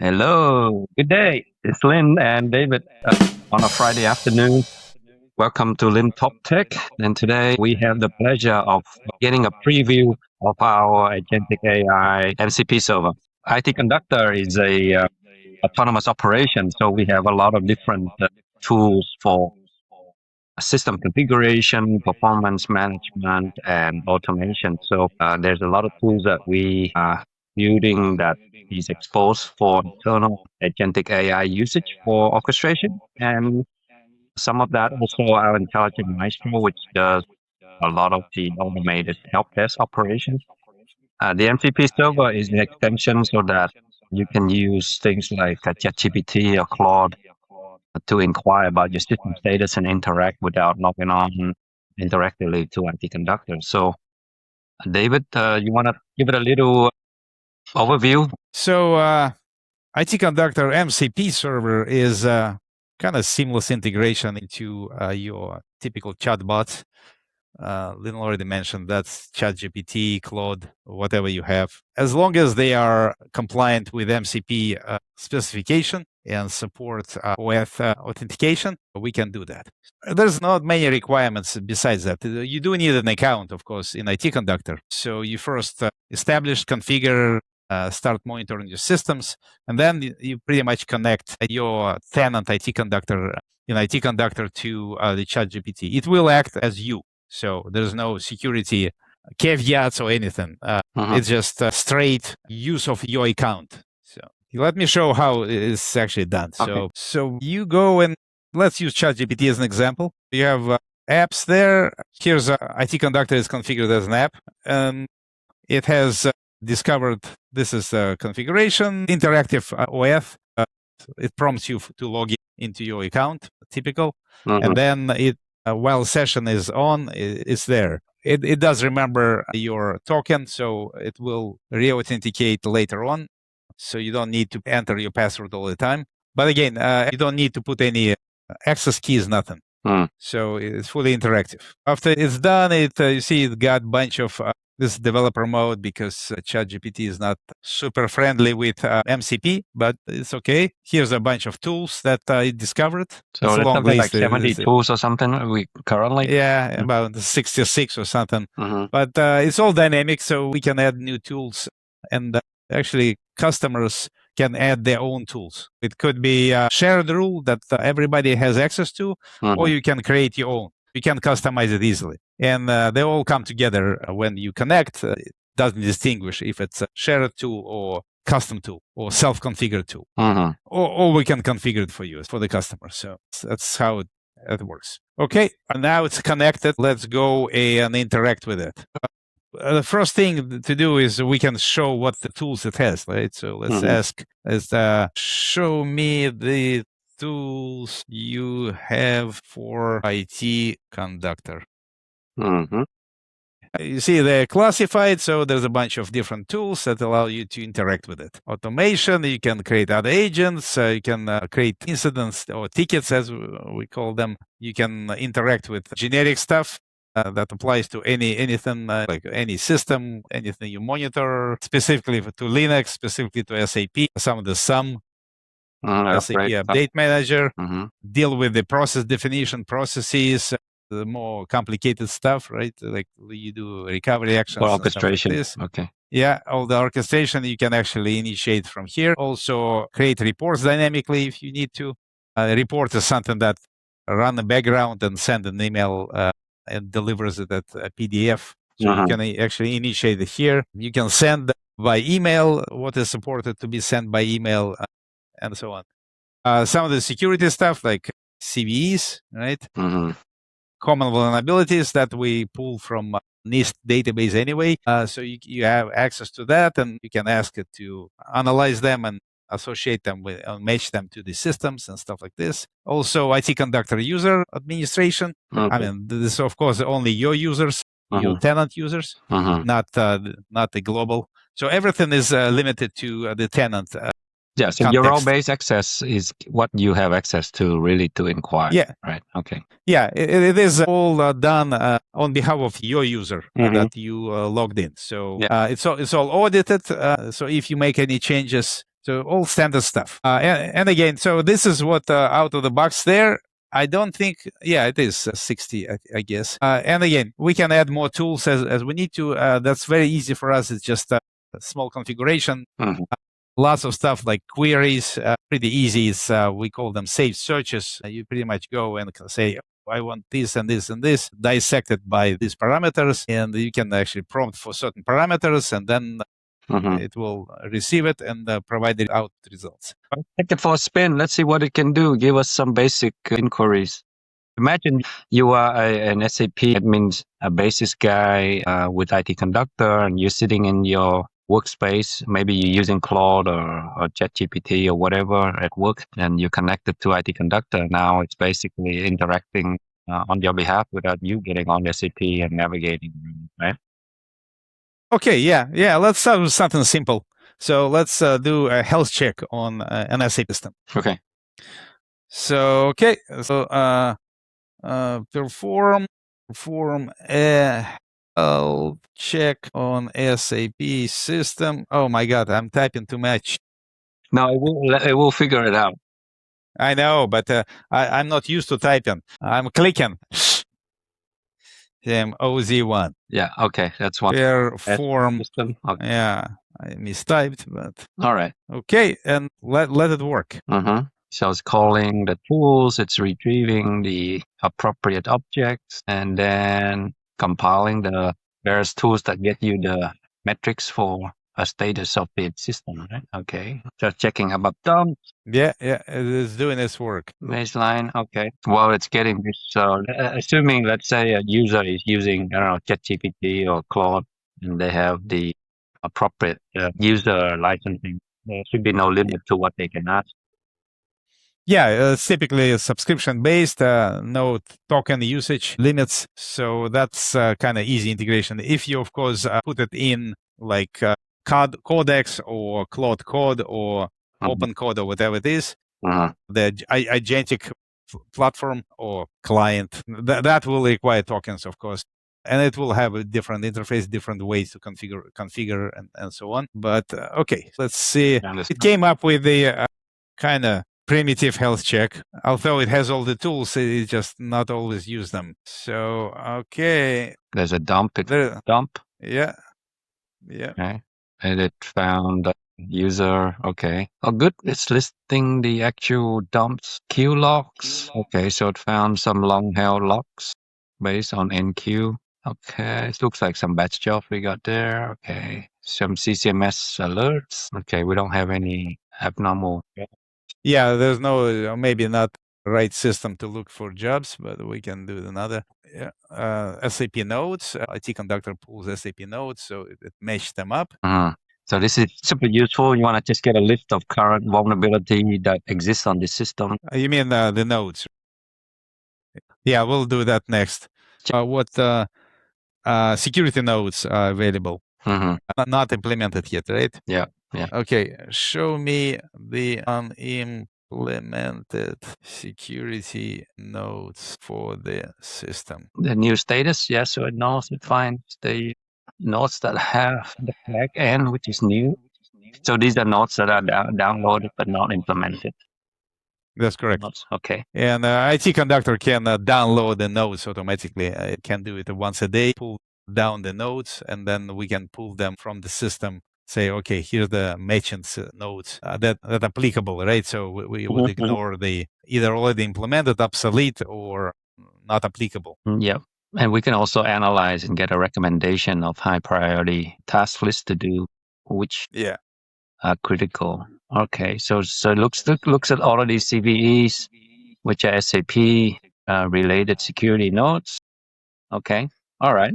Hello, good day. It's Lynn and David on a Friday afternoon. Welcome to Linh Talks Tech. And today we have the pleasure of getting a preview of our Agentic AI MCP server. IT-Conductor is a autonomous operation, so we have a lot of different tools for system configuration, performance management, and automation. So there's a lot of tools that we are building that is exposed for internal agentic AI usage for orchestration. And some of that also our intelligent maestro, which does a lot of the automated help desk operations. The MCP server is an extension so that you can use things like ChatGPT or Claude to inquire about your system status and interact without logging on interactively to IT-Conductor. So, David, you want to give it a little overview? So, IT-Conductor MCP server is kind of seamless integration into your typical chatbots. Lynn already mentioned that's ChatGPT, Claude, whatever you have. As long as they are compliant with MCP specification and support with authentication, we can do that. There's not many requirements besides that. You do need an account, of course, in IT-Conductor. So you first establish, configure, start monitoring your systems, and then you pretty much connect your tenant IT-Conductor in IT-Conductor to the ChatGPT. It will act as you. So there's no security caveats or anything. It's just straight use of your account. So let me show how it's actually done. Okay. So you go and let's use ChatGPT as an example. You have apps there. Here's IT-Conductor is configured as an app, and it has discovered this is configuration, interactive OS. It prompts you to log into your account, typical, and then it while session is on, it's there. It does remember your token, so it will re-authenticate later on. So you don't need to enter your password all the time. But again, you don't need to put any access keys, nothing. So it's fully interactive. After it's done, you see it got a bunch of this developer mode because ChatGPT is not super friendly with MCP, but it's okay. Here's a bunch of tools that I discovered. So it's something like 70 tools or something we currently? Yeah, about 66 or something. But it's all dynamic, so we can add new tools. And actually, customers can add their own tools. It could be a shared rule that everybody has access to, or you can create your own. You can customize it easily. And they all come together when you connect. It doesn't distinguish if it's a shared tool or custom tool or self-configured tool. Or we can configure it for you, for the customer. So that's how it works. Okay, and now it's connected. Let's go and interact with it. The first thing to do is we can show what the tools it has, right? So let's ask, show me the tools you have for IT-Conductor. You see, they're classified, so there's a bunch of different tools that allow you to interact with it. Automation, you can create other agents, you can create incidents or tickets, as we call them. You can interact with generic stuff that applies to anything, like any system, anything you monitor, specifically to Linux, specifically to SAP, some of the SAP Update Manager, deal with the process definition, processes, the more complicated stuff, right? Like you do recovery actions. For orchestration. Like okay. Yeah, all the orchestration you can actually initiate from here. Also create reports dynamically if you need to. Report is something that run the background and send an email and delivers it at a PDF. So you can actually initiate it here. You can send by email what is supported to be sent by email and so on. Some of the security stuff like CVEs, right? Common vulnerabilities that we pull from NIST database anyway. So you have access to that, and you can ask it to analyze them and associate them with, match them to the systems and stuff like this. Also, IT-Conductor user administration. I mean, this is of course only your users, your tenant users, not the global. So everything is limited to the tenant. Yeah, so your role-based access is what you have access to really to inquire. Yeah. Right. Okay. Yeah, it is all done on behalf of your user that you logged in. So it's all audited. So if you make any changes, So all standard stuff. And again, so this is what out of the box there. I don't think, yeah, it is 60, I guess. And again, we can add more tools as we need to. That's very easy for us. It's just a small configuration. Mhm. Lots of stuff like queries, pretty easy. It's, we call them saved searches. You pretty much go and say, I want this and this and this, dissected by these parameters, and you can actually prompt for certain parameters, and then it will receive it and provide the out results. Take it for a spin. Let's see what it can do. Give us some basic inquiries. Imagine you are an SAP admin, a basis guy with IT-Conductor, and you're sitting in your workspace. Maybe you're using Claude or ChatGPT or whatever at work, and you're connected to IT-Conductor. Now it's basically interacting on your behalf without you getting on SAP and navigating, right? Okay, yeah. Let's start with something simple. So let's do a health check on an SAP system. Okay. So perform a health check on SAP system. Oh my God, I'm typing too much. No, it will figure it out. I know, but I'm not used to typing. I'm clicking. OZ1. Yeah. Okay. That's one. Perform. System. Okay. Yeah, I mistyped, but All right. okay, and let it work. So it's calling the tools, it's retrieving the appropriate objects, and then compiling the various tools that get you the metrics for a status of the system, right? Okay. Just checking about dumps. Yeah, it is doing its work. Baseline. Okay. Well, it's getting this. So, assuming, let's say, a user is using, I don't know, ChatGPT or Claude, and they have the appropriate user licensing, there should be no limit to what they can ask. Yeah, it's typically subscription based, no token usage limits. So that's kind of easy integration. If you, of course, put it in like Codex or Claude Code or Open Code or whatever it is, the Agentic platform or client, that will require tokens, of course. And it will have a different interface, different ways to configure and so on. But okay, let's see. It came up with the kind of primitive health check. Although it has all the tools, it just not always use them. So, okay. There's a dump. Dump. Yeah. Okay. And it found user. Okay. Oh, good. It's listing the actual dumps queue logs. Okay. So it found some long held logs based on NQ. Okay. It looks like some batch job we got there. Okay. Some CCMS alerts. Okay. We don't have any abnormal. Yeah, there's no, maybe not right system to look for jobs, but we can do another. Yeah. SAP nodes, IT-Conductor pulls SAP nodes, so it meshes them up. So this is super useful. You want to just get a list of current vulnerability that exists on this system. You mean the nodes? Yeah, we'll do that next. What security nodes are available? Not implemented yet, right? Yeah. Okay, show me the unimplemented security nodes for the system. The new status, yeah, so it knows, it finds the nodes that have the flag N, which is new. So these are nodes that are downloaded but not implemented. That's correct. Okay. And IT-Conductor can download the nodes automatically. It can do it once a day, pull down the nodes, and then we can pull them from the system. Say, okay, here's the merchants nodes that applicable, right? So we would ignore the either already implemented, obsolete, or not applicable. Yeah. And we can also analyze and get a recommendation of high priority task lists to do, which are critical. Okay, so it looks at all of these CVEs, which are SAP related security nodes. Okay, all right.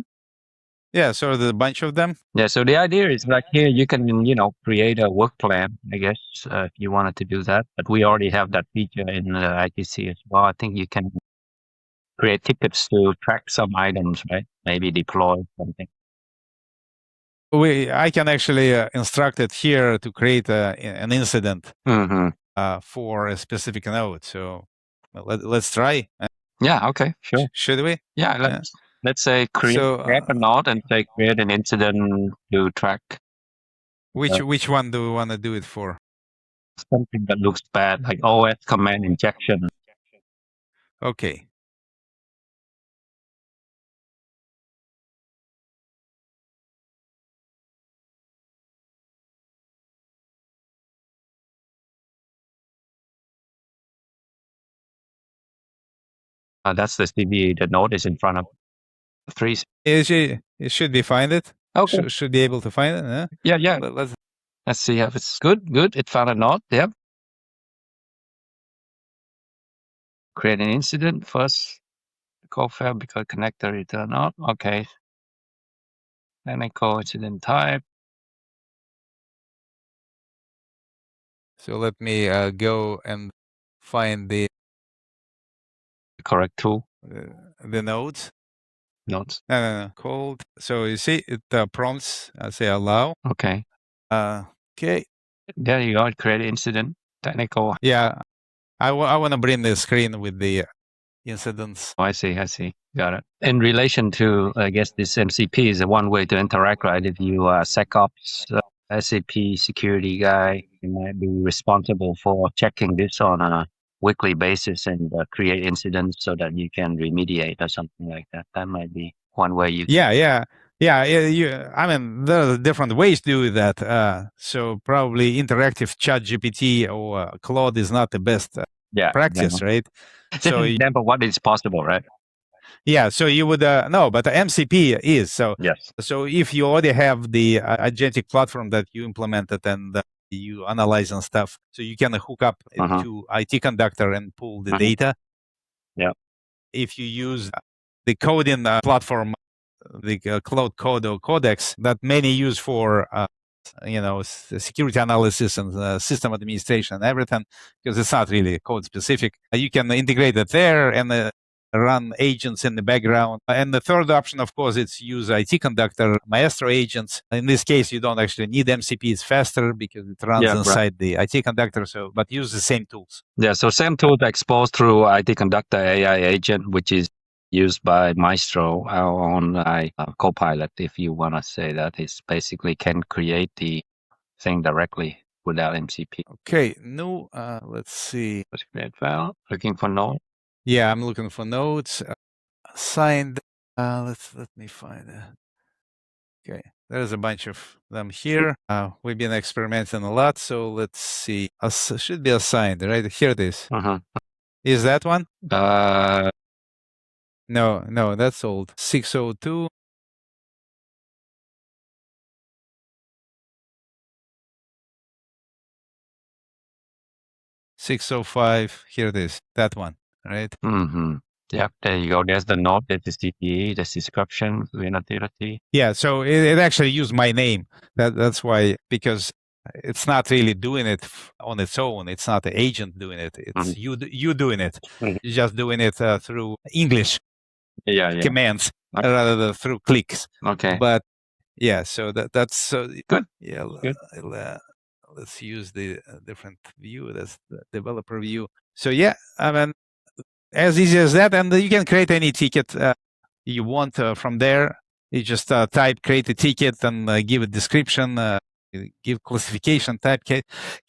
Yeah, so there's a bunch of them. Yeah, so the idea is like here you can create a work plan, I guess, if you wanted to do that. But we already have that feature in ITC as well. I think you can create tickets to track some items, right? Maybe deploy something. I can actually instruct it here to create an incident for a specific node. So let's try. Yeah. Okay. Sure. Should we? Yeah. Let's say create a node and say create an incident to track. Which one do we want to do it for? something that looks bad, like OS command injection. Okay. That's the CVE. The node is in front of three. It should be find it. Okay. Should be able to find it. Huh? Yeah. Let's see if it's good. Good. It found a node. Yep. Create an incident first. Call failed because connector return not. Okay. Technical incident type. So let me go and find the correct tool. The nodes. Nodes. No. Cold. So you see, it prompts. I say allow. Okay. Okay. There you go. Create incident. Technical. Yeah. I want to bring the screen with the incidents. Oh, I see. Got it. In relation to, I guess this MCP is one way to interact, right? If you are SecOps, SAP security guy, you might be responsible for checking this on a weekly basis and create incidents so that you can remediate or something like that. That might be one way you. Yeah. I mean, there are different ways to do that. So probably interactive ChatGPT or Claude is not the best practice, right? Just an example, what is possible, right? Yeah, so you would no, but the MCP is so. Yes. So if you already have the agentic platform that you implemented and you analyze and stuff, so you can hook up to IT-Conductor and pull the data. Yeah. If you use the coding platform, the Cloud Code or Codex that many use for security analysis and system administration and everything, because it's not really code specific. You can integrate it there and run agents in the background. And the third option, of course, it's use IT-Conductor, Maestro agents. In this case, you don't actually need MCP. It's faster because it runs inside the IT-Conductor. So, but use the same tools. Yeah, so same tools exposed through IT-Conductor AI agent, which is used by Maestro, our own Copilot, if you want to say that. It's basically can create the thing directly without MCP. Okay, no, let's see. Create file, looking for node. Yeah, I'm looking for nodes. Signed. Let me find it. Okay, there's a bunch of them here. We've been experimenting a lot, so let's see. Should be assigned, right? Here it is. Is that one? No, that's old. 602. $605. Here it is. That one, right? Yeah, there you go. There's the node, there's the CVE, there's description, vulnerability. Yeah, so it actually used my name. That's why, because it's not really doing it on its own. It's not the agent doing it. It's you doing it. You're just doing it through English commands rather than through clicks. Okay. But yeah, so that's so good. Yeah, good. Let's use the different view. That's the developer view. So yeah, I mean, as easy as that, and you can create any ticket you want from there. You just type create a ticket and give a description, give classification, type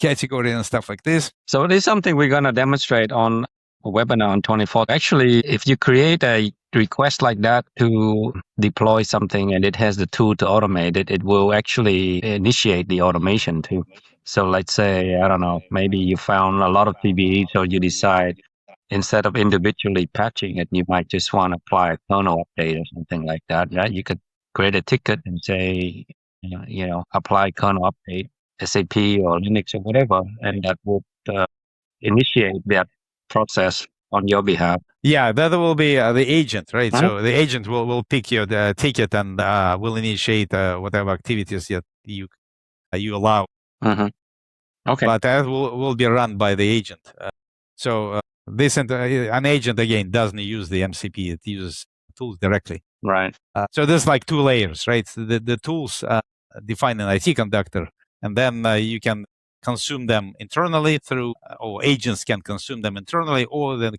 category and stuff like this. So this is something we're going to demonstrate on a webinar on 24th. Actually, if you create a request like that to deploy something and it has the tool to automate it, it will actually initiate the automation too. So let's say, I don't know, maybe you found a lot of CVEs, so you decide instead of individually patching it, you might just want to apply a kernel update or something like that. Yeah, you could create a ticket and say, apply kernel update, SAP or Linux or whatever, and that would initiate that process on your behalf. Yeah, that will be the agent, right? So the agent will pick your ticket and will initiate whatever activities that you allow. Okay. But that will be run by the agent. So this an agent again doesn't use the MCP; it uses tools directly. Right. So there's like two layers, right? So the tools define an IT-Conductor, and then you can consume them internally through, or agents can consume them internally, or then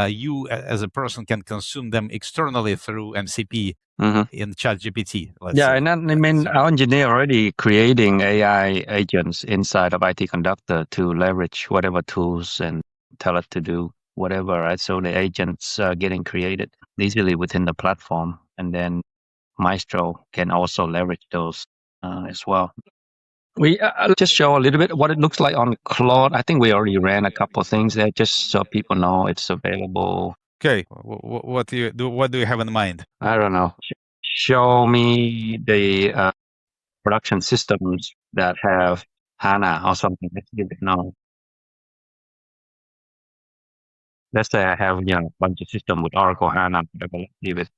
you as a person can consume them externally through MCP in ChatGPT. And I mean, our engineer already creating AI agents inside of IT-Conductor to leverage whatever tools and tell it to do whatever, right? So the agents are getting created easily within the platform, and then Maestro can also leverage those as well. I'll just show a little bit what it looks like on Claude. I think we already ran a couple of things there just so people know it's available. Okay, what do you have in mind? I don't know. Show me the production systems that have HANA or something. Let's give it now. Let's say I have a bunch of system with Oracle HANA, whatever. Let's give it.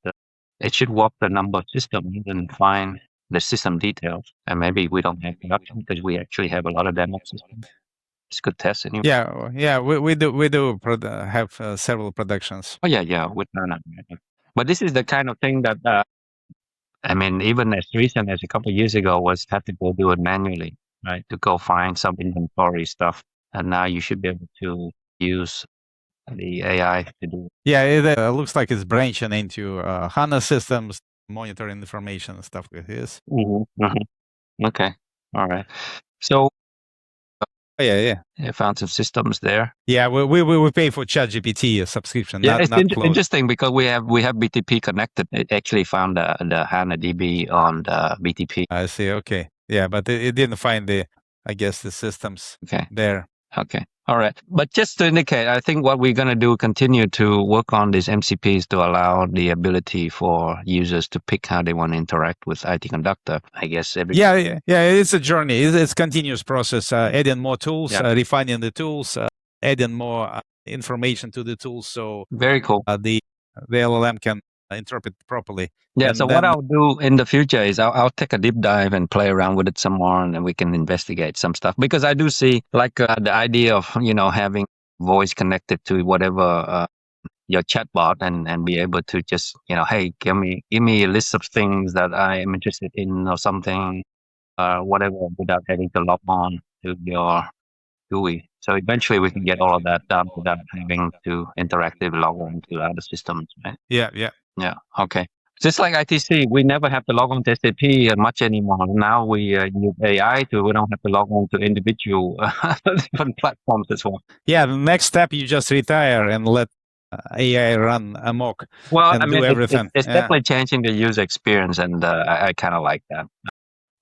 It should walk the number of systems and find the system details. And maybe we don't have production because we actually have a lot of demo systems. It's good test anyway. Yeah, we do have several productions. Oh yeah, with HANA. But this is the kind of thing that I mean, even as recent as a couple of years ago, was had to go do it manually, right? To go find some inventory stuff, and now you should be able to use the AI to do it. Yeah, it looks like it's branching into HANA systems, monitoring information and stuff like this. Okay, all right. So, yeah, I found some systems there. Yeah, we pay for ChatGPT subscription. Yeah, it's interesting because we have BTP connected. It actually found the HANA DB on the BTP. I see. Okay, yeah, but it didn't find the systems there. Okay. All right. But just to indicate, I think what we're going to do, continue to work on these MCPs to allow the ability for users to pick how they want to interact with IT-Conductor. I guess Yeah, it's a journey. It's a continuous process, adding more tools, refining the tools, adding more information to the tools. So very cool. The LLM can interpret properly. Yeah, so what I'll do in the future is I'll take a deep dive and play around with it some more, and then we can investigate some stuff. Because I do see like the idea of, having voice connected to whatever your chatbot and be able to just, hey, give me a list of things that I am interested in or something, whatever, without having to log on to your GUI. So eventually we can get all of that done without having to interactively log on to other systems, right? Yeah. Okay. Just like ITC, we never have to log on to SAP much anymore. Now we use AI we don't have to log on to individual different platforms as well. Yeah, the next step, you just retire and let AI run amok and do everything. It's definitely changing the user experience, and I kind of like that.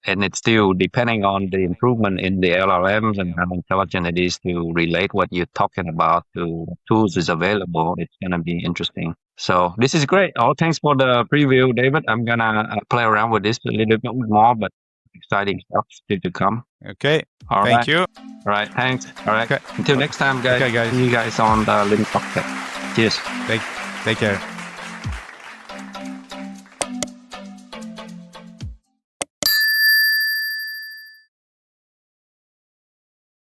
And it's still depending on the improvement in the LLMs and how intelligent it is to relate what you're talking about to tools is available. It's going to be interesting. So this is great. Thanks for the preview, David. I'm going to play around with this a little bit more, but exciting stuff still to come. Okay. All Thank you. All right. Thanks. All right. Okay. Until next time, guys. Okay, guys. See you guys on the Linh Talks Tech. Cheers. Take care.